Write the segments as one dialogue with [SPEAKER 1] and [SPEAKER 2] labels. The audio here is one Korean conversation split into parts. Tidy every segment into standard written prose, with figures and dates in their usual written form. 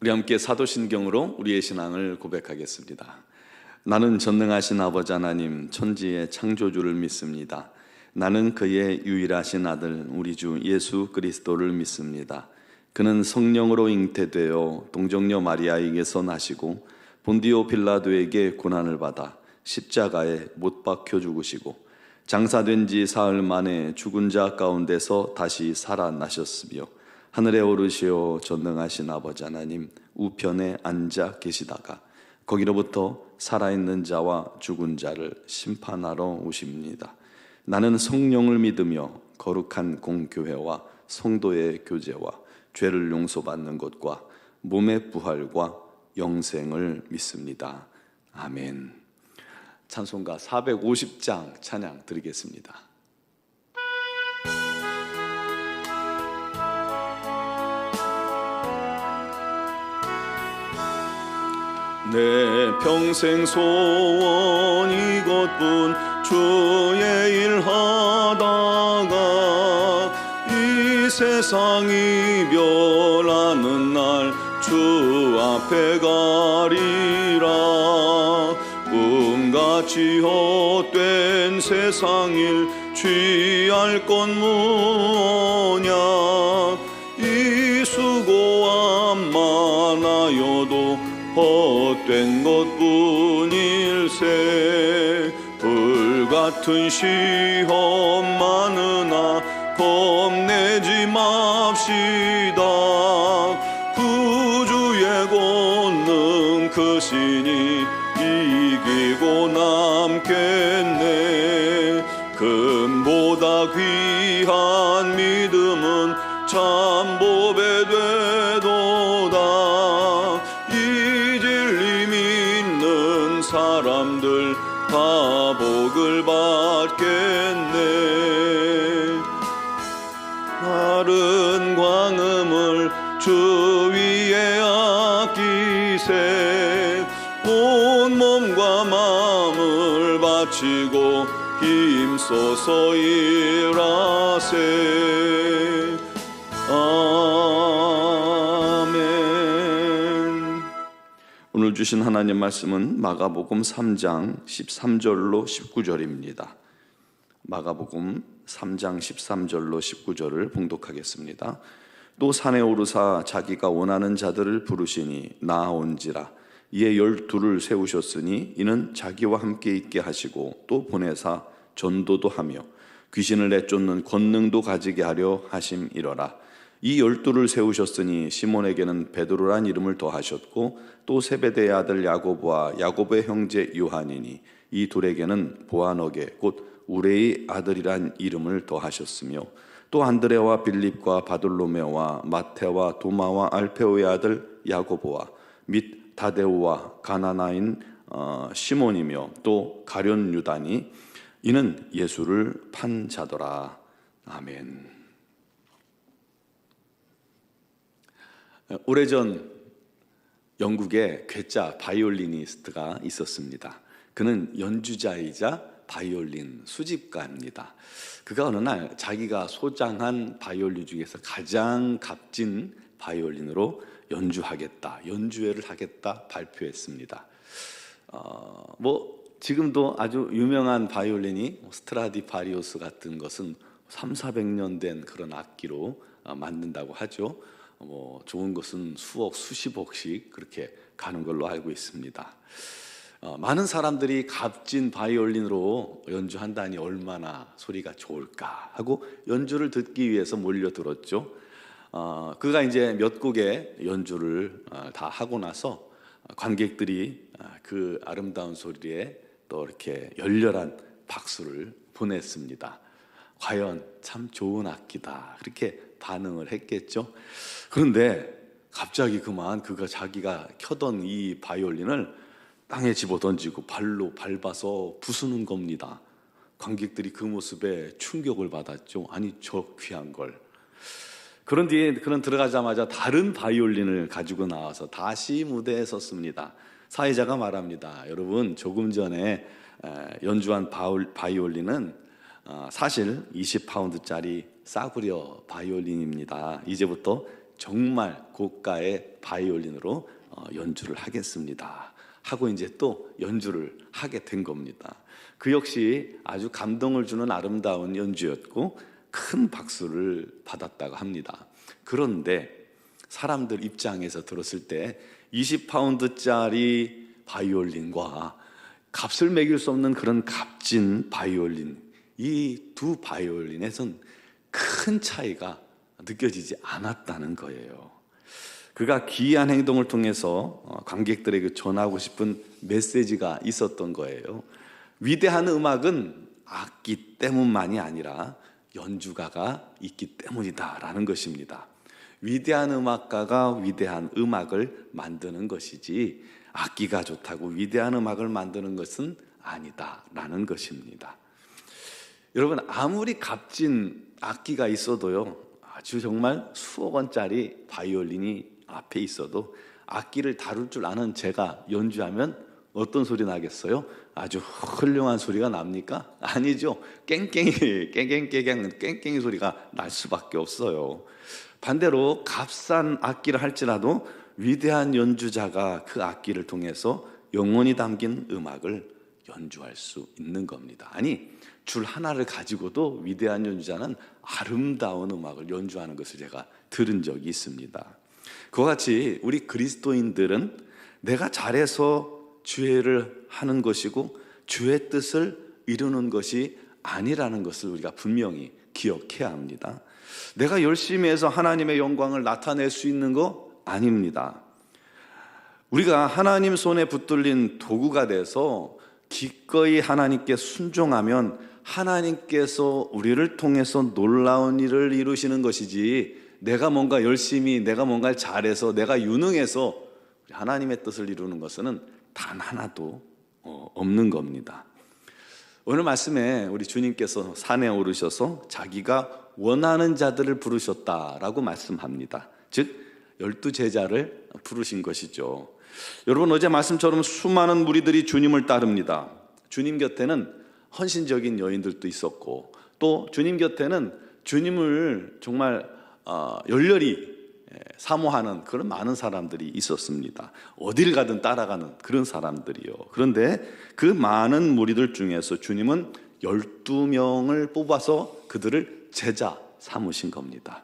[SPEAKER 1] 우리 함께 사도신경으로 우리의 신앙을 고백하겠습니다. 나는 전능하신 아버지 하나님 천지의 창조주를 믿습니다. 나는 그의 유일하신 아들 우리 주 예수 그리스도를 믿습니다. 그는 성령으로 잉태되어 동정녀 마리아에게서 나시고 본디오 빌라도에게 고난을 받아 십자가에 못 박혀 죽으시고 장사된 지 사흘 만에 죽은 자 가운데서 다시 살아나셨으며 하늘에 오르시어 전능하신 아버지 하나님 우편에 앉아 계시다가 거기로부터 살아있는 자와 죽은 자를 심판하러 오십니다. 나는 성령을 믿으며 거룩한 공교회와 성도의 교제와 죄를 용서받는 것과 몸의 부활과 영생을 믿습니다. 아멘. 찬송가 450장 찬양 드리겠습니다. 내 평생 소원 이것뿐 주의 일 하다가 이 세상 이별하는 날 주 앞에 가리라. 꿈같이 헛된 세상 일 취할 것 무엇냐. 이 수고함 많아여도 헛된 것뿐일세. 불같은 시험 많으나 겁내지 맙시다. 구주의 권능 크시니 이기고 남겠네. 금보다 귀한 믿음은 참 보배 되도다. 사람들 다 복을 받겠네. 다른 광음을 주 위에 아끼세. 온 몸과 마음을 바치고 힘써서 일하세. 오늘 주신 하나님 말씀은 마가복음 3장 13절로 19절입니다. 마가복음 3장 13절로 19절을 봉독하겠습니다. 또 산에 오르사 자기가 원하는 자들을 부르시니 나아온지라. 이에 12를 세우셨으니 이는 자기와 함께 있게 하시고 또 보내사 전도도 하며 귀신을 내쫓는 권능도 가지게 하려 하심이러라. 이 12를 세우셨으니 시몬에게는 베드로란 이름을 더하셨고 또 세베대의 아들 야고보와 야고보의 형제 요한이니 이 둘에게는 보아너게 곧 우레의 아들이란 이름을 더하셨으며 또 안드레와 빌립과 바돌로메와 마테와 도마와 알페오의 아들 야고보와 및 다데오와 가나나인 시몬이며 또 가룟 유다니 이는 예수를 판 자더라. 아멘. 오래전 영국에 괴짜 바이올리니스트가 있었습니다. 그는 연주자이자 바이올린 수집가입니다. 그가 어느 날 자기가 소장한 바이올린 중에서 가장 값진 바이올린으로 연주회를 하겠다 발표했습니다. 지금도 아주 유명한 바이올린이 스트라디바리우스 같은 것은 300~400년 된 그런 악기로 만든다고 하죠. 좋은 것은 수억, 수십억씩 그렇게 가는 걸로 알고 있습니다. 많은 사람들이 값진 바이올린으로 연주한다니 얼마나 소리가 좋을까 하고 연주를 듣기 위해서 몰려들었죠. 그가 이제 몇 곡의 연주를 다 하고 나서 관객들이 그 아름다운 소리에 또 이렇게 열렬한 박수를 보냈습니다. 과연 참 좋은 악기다 그렇게 반응을 했겠죠. 그런데 갑자기 그만 그가 자기가 켜던 이 바이올린을 땅에 집어던지고 발로 밟아서 부수는 겁니다. 관객들이 그 모습에 충격을 받았죠. 아니 저 귀한 걸. 그런 뒤에 그는 들어가자마자 다른 바이올린을 가지고 나와서 다시 무대에 섰습니다. 사회자가 말합니다. 여러분 조금 전에 연주한 바이올린은 사실 20파운드짜리 싸구려 바이올린입니다. 이제부터 정말 고가의 바이올린으로 연주를 하겠습니다 하고 이제 또 연주를 하게 된 겁니다. 그 역시 아주 감동을 주는 아름다운 연주였고 큰 박수를 받았다고 합니다. 그런데 사람들 입장에서 들었을 때 20파운드짜리 바이올린과 값을 매길 수 없는 그런 값진 바이올린, 이 두 바이올린에선 큰 차이가 느껴지지 않았다는 거예요. 그가 기이한 행동을 통해서 관객들에게 전하고 싶은 메시지가 있었던 거예요. 위대한 음악은 악기 때문만이 아니라 연주가가 있기 때문이다라는 것입니다. 위대한 음악가가 위대한 음악을 만드는 것이지 악기가 좋다고 위대한 음악을 만드는 것은 아니다라는 것입니다. 여러분, 아무리 값진 악기가 있어도요, 아주 정말 수억 원짜리 바이올린이 앞에 있어도 악기를 다룰 줄 아는 제가 연주하면 어떤 소리 나겠어요? 아주 훌륭한 소리가 납니까? 아니죠. 깽깽이 소리가 날 수밖에 없어요. 반대로 값싼 악기를 할지라도 위대한 연주자가 그 악기를 통해서 영혼이 담긴 음악을 연주할 수 있는 겁니다. 아니, 줄 하나를 가지고도 위대한 연주자는 아름다운 음악을 연주하는 것을 제가 들은 적이 있습니다. 그와 같이 우리 그리스도인들은 내가 잘해서 주회를 하는 것이고 주의 뜻을 이루는 것이 아니라는 것을 우리가 분명히 기억해야 합니다. 내가 열심히 해서 하나님의 영광을 나타낼 수 있는 거 아닙니다. 우리가 하나님 손에 붙들린 도구가 돼서 기꺼이 하나님께 순종하면 하나님께서 우리를 통해서 놀라운 일을 이루시는 것이지, 내가 뭔가 열심히, 내가 뭔가를 잘해서, 내가 유능해서 하나님의 뜻을 이루는 것은 단 하나도 없는 겁니다. 오늘 말씀에 우리 주님께서 산에 오르셔서 자기가 원하는 자들을 부르셨다라고 말씀합니다. 즉 12제자를 부르신 것이죠. 여러분, 어제 말씀처럼 수많은 무리들이 주님을 따릅니다. 주님 곁에는 헌신적인 여인들도 있었고, 또 주님 곁에는 주님을 정말 열렬히 사모하는 그런 많은 사람들이 있었습니다. 어딜 가든 따라가는 그런 사람들이요. 그런데 그 많은 무리들 중에서 주님은 12명을 뽑아서 그들을 제자 삼으신 겁니다.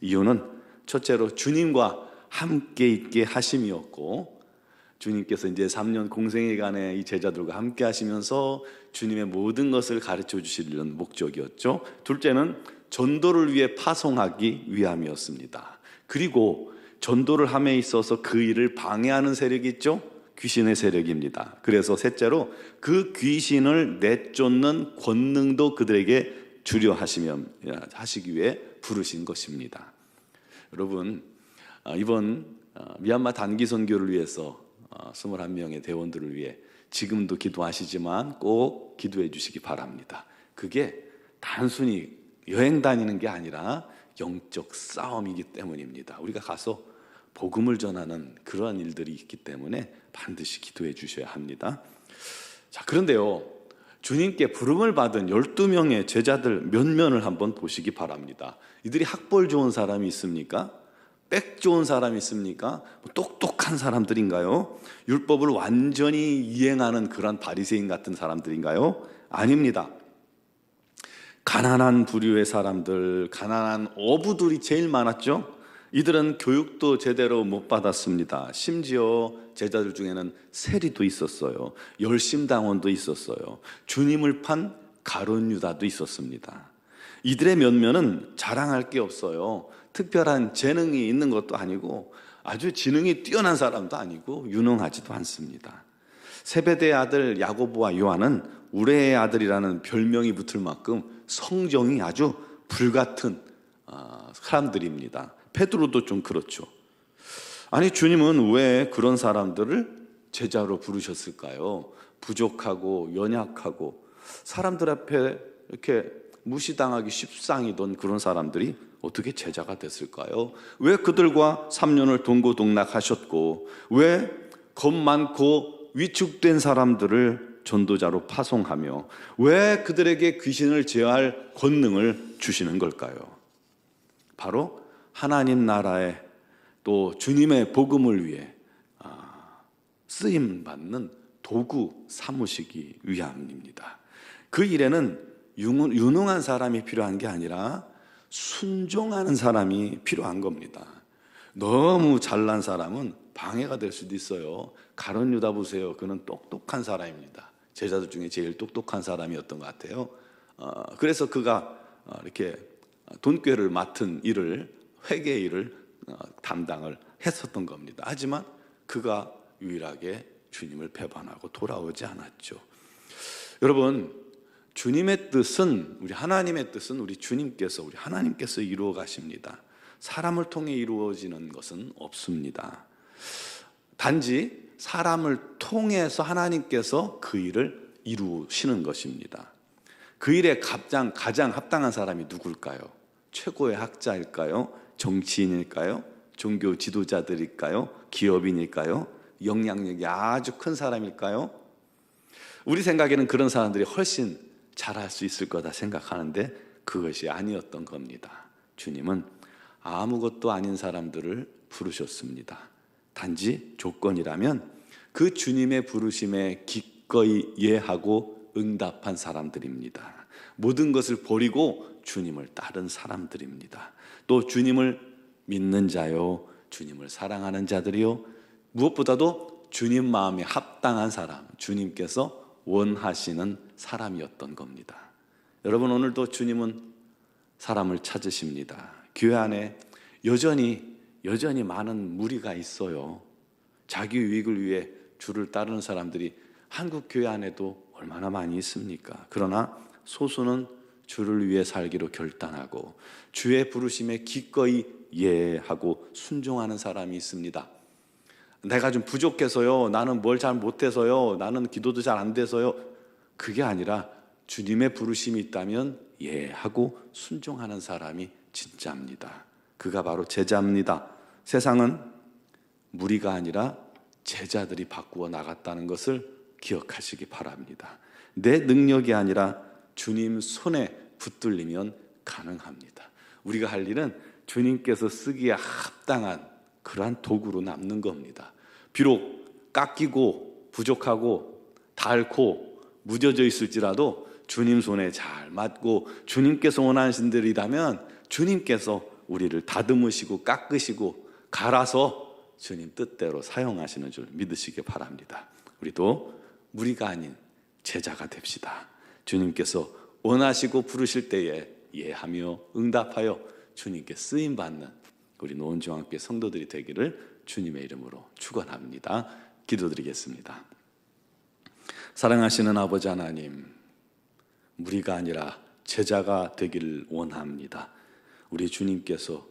[SPEAKER 1] 이유는 첫째로 주님과 함께 있게 하심이었고, 주님께서 이제 3년 공생애간에 이 제자들과 함께 하시면서 주님의 모든 것을 가르쳐 주시려는 목적이었죠. 둘째는 전도를 위해 파송하기 위함이었습니다. 그리고 전도를 함에 있어서 그 일을 방해하는 세력이 있죠. 귀신의 세력입니다. 그래서 셋째로 그 귀신을 내쫓는 권능도 그들에게 주려 하시기 위해 부르신 것입니다. 여러분, 이번 미얀마 단기 선교를 위해서 21명의 대원들을 위해 지금도 기도하시지만 꼭 기도해 주시기 바랍니다. 그게 단순히 여행 다니는 게 아니라 영적 싸움이기 때문입니다. 우리가 가서 복음을 전하는 그러한 일들이 있기 때문에 반드시 기도해 주셔야 합니다. 자, 그런데요, 주님께 부름을 받은 12명의 제자들 면면을 한번 보시기 바랍니다. 이들이 학벌 좋은 사람이 있습니까? 빽 좋은 사람이 있습니까? 똑똑한 사람들인가요? 율법을 완전히 이행하는 그런 바리새인 같은 사람들인가요? 아닙니다. 가난한 부류의 사람들, 가난한 어부들이 제일 많았죠. 이들은 교육도 제대로 못 받았습니다. 심지어 제자들 중에는 세리도 있었어요. 열심당원도 있었어요. 주님을 판 가룟 유다도 있었습니다. 이들의 면면은 자랑할 게 없어요. 특별한 재능이 있는 것도 아니고 아주 지능이 뛰어난 사람도 아니고 유능하지도 않습니다. 세베대의 아들 야고보와 요한은 우레의 아들이라는 별명이 붙을 만큼 성정이 아주 불같은 사람들입니다. 베드로도 좀 그렇죠. 아니, 주님은 왜 그런 사람들을 제자로 부르셨을까요? 부족하고 연약하고 사람들 앞에 이렇게 무시당하기 십상이던 그런 사람들이 어떻게 제자가 됐을까요? 왜 그들과 3년을 동고동락하셨고, 왜 겁 많고 위축된 사람들을 전도자로 파송하며, 왜 그들에게 귀신을 제어할 권능을 주시는 걸까요? 바로 하나님 나라의 또 주님의 복음을 위해 쓰임 받는 도구 삼으시기 위함입니다. 그 일에는 유능한 사람이 필요한 게 아니라 순종하는 사람이 필요한 겁니다. 너무 잘난 사람은 방해가 될 수도 있어요. 가룟 유다 보세요. 그는 똑똑한 사람입니다. 제자들 중에 제일 똑똑한 사람이었던 것 같아요. 그래서 그가 이렇게 돈꾀를 맡은 일을, 회계 일을 담당을 했었던 겁니다. 하지만 그가 유일하게 주님을 배반하고 돌아오지 않았죠. 여러분, 주님의 뜻은, 우리 하나님의 뜻은 우리 주님께서, 우리 하나님께서 이루어 가십니다. 사람을 통해 이루어지는 것은 없습니다. 단지 사람을 통해서 하나님께서 그 일을 이루시는 것입니다. 그 일에 가장 합당한 사람이 누굴까요? 최고의 학자일까요? 정치인일까요? 종교 지도자들일까요? 기업인일까요? 영향력이 아주 큰 사람일까요? 우리 생각에는 그런 사람들이 훨씬 잘할 수 있을 거다 생각하는데 그것이 아니었던 겁니다. 주님은 아무것도 아닌 사람들을 부르셨습니다. 단지 조건이라면 그 주님의 부르심에 기꺼이 예하고 응답한 사람들입니다. 모든 것을 버리고 주님을 따른 사람들입니다. 또 주님을 믿는 자요, 주님을 사랑하는 자들이요, 무엇보다도 주님 마음에 합당한 사람, 주님께서 원하시는 사람이었던 겁니다. 여러분, 오늘도 주님은 사람을 찾으십니다. 교회 안에 여전히 많은 무리가 있어요. 자기 유익을 위해 주를 따르는 사람들이 한국 교회 안에도 얼마나 많이 있습니까? 그러나 소수는 주를 위해 살기로 결단하고 주의 부르심에 기꺼이 예하고 순종하는 사람이 있습니다. 내가 좀 부족해서요, 나는 뭘 잘 못해서요, 나는 기도도 잘 안 돼서요, 그게 아니라 주님의 부르심이 있다면 예하고 순종하는 사람이 진짜입니다. 그가 바로 제자입니다. 세상은 무리가 아니라 제자들이 바꾸어 나갔다는 것을 기억하시기 바랍니다. 내 능력이 아니라 주님 손에 붙들리면 가능합니다. 우리가 할 일은 주님께서 쓰기에 합당한 그러한 도구로 남는 겁니다. 비록 깎이고 부족하고 닳고 무뎌져 있을지라도 주님 손에 잘 맞고 주님께서 원하시는 대로이라면 주님께서 우리를 다듬으시고 깎으시고 갈아서 주님 뜻대로 사용하시는 줄 믿으시기 바랍니다. 우리도 무리가 아닌 제자가 됩시다. 주님께서 원하시고 부르실 때에 예하며 응답하여 주님께 쓰임받는 우리 노원중앙교회 성도들이 되기를 주님의 이름으로 축원합니다. 기도드리겠습니다. 사랑하시는 아버지 하나님, 무리가 아니라 제자가 되기를 원합니다. 우리 주님께서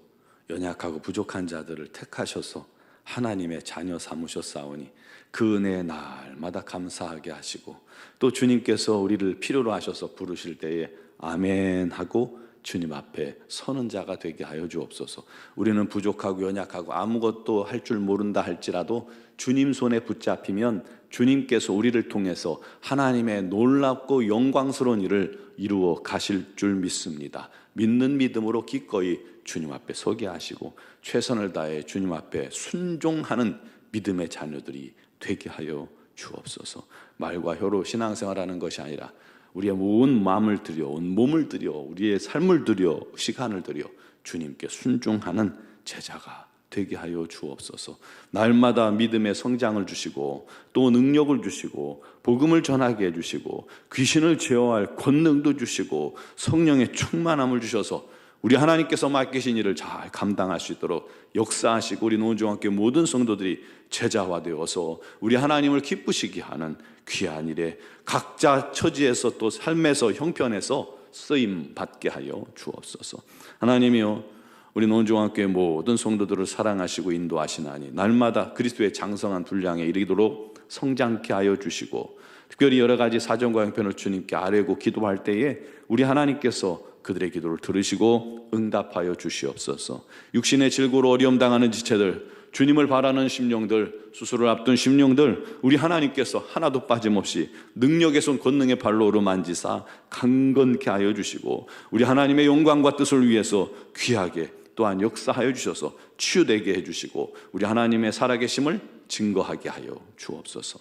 [SPEAKER 1] 연약하고 부족한 자들을 택하셔서 하나님의 자녀 삼으셨사오니 그 은혜에 날마다 감사하게 하시고 또 주님께서 우리를 필요로 하셔서 부르실 때에 아멘 하고 주님 앞에 서는 자가 되게 하여 주옵소서. 우리는 부족하고 연약하고 아무것도 할 줄 모른다 할지라도 주님 손에 붙잡히면 주님께서 우리를 통해서 하나님의 놀랍고 영광스러운 일을 이루어 가실 줄 믿습니다. 믿는 믿음으로 기꺼이 주님 앞에 서게 하시고 최선을 다해 주님 앞에 순종하는 믿음의 자녀들이 되게 하여 주옵소서. 말과 혀로 신앙생활하는 것이 아니라 우리의 온 마음을 들여, 온 몸을 들여, 우리의 삶을 들여, 시간을 들여 주님께 순종하는 제자가 되게 하여 주옵소서. 날마다 믿음의 성장을 주시고 또 능력을 주시고 복음을 전하게 해주시고 귀신을 제어할 권능도 주시고 성령의 충만함을 주셔서 우리 하나님께서 맡기신 일을 잘 감당할 수 있도록 역사하시고 우리 노원중앙교회 모든 성도들이 제자화되어서 우리 하나님을 기쁘시게 하는 귀한 일에 각자 처지에서 또 삶에서 형편에서 쓰임 받게 하여 주옵소서. 하나님이여, 우리 노원중앙교회 모든 성도들을 사랑하시고 인도하시나니 날마다 그리스도의 장성한 분량에 이르도록 성장케 하여 주시고 특별히 여러 가지 사정과 형편을 주님께 아뢰고 기도할 때에 우리 하나님께서 그들의 기도를 들으시고 응답하여 주시옵소서. 육신의 질고로 어려움 당하는 지체들, 주님을 바라는 심령들, 수술을 앞둔 심령들, 우리 하나님께서 하나도 빠짐없이 능력의 손 권능의 발로 오르만지사 강건케 하여 주시고 우리 하나님의 영광과 뜻을 위해서 귀하게 또한 역사하여 주셔서 치유되게 해주시고 우리 하나님의 살아계심을 증거하게 하여 주옵소서.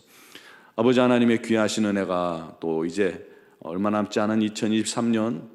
[SPEAKER 1] 아버지 하나님의 귀하신 은혜가 또 이제 얼마 남지 않은 2023년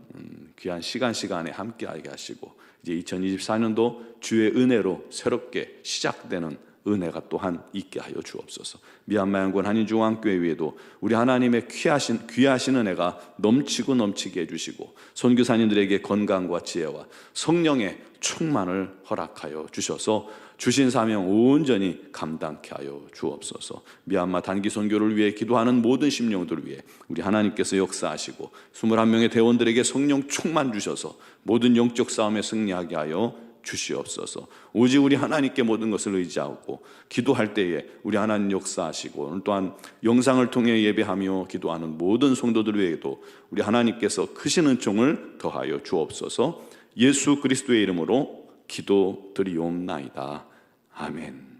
[SPEAKER 1] 귀한 시간에 함께하게 하시고 이제 2024년도 주의 은혜로 새롭게 시작되는 은혜가 또한 있게 하여 주옵소서. 미얀마 양군 한인중앙교회 위에도 우리 하나님의 귀하신 은혜가 넘치게 해주시고 선교사님들에게 건강과 지혜와 성령의 충만을 허락하여 주셔서 주신 사명 온전히 감당케 하여 주옵소서. 미얀마 단기 선교를 위해 기도하는 모든 심령들을 위해 우리 하나님께서 역사하시고 21명의 대원들에게 성령 충만 주셔서 모든 영적 싸움에 승리하게 하여 주시옵소서. 오직 우리 하나님께 모든 것을 의지하고 기도할 때에 우리 하나님 역사하시고 또한 영상을 통해 예배하며 기도하는 모든 성도들 외에도 우리 하나님께서 크신 은총을 더하여 주옵소서. 예수 그리스도의 이름으로 기도드리옵나이다. 아멘.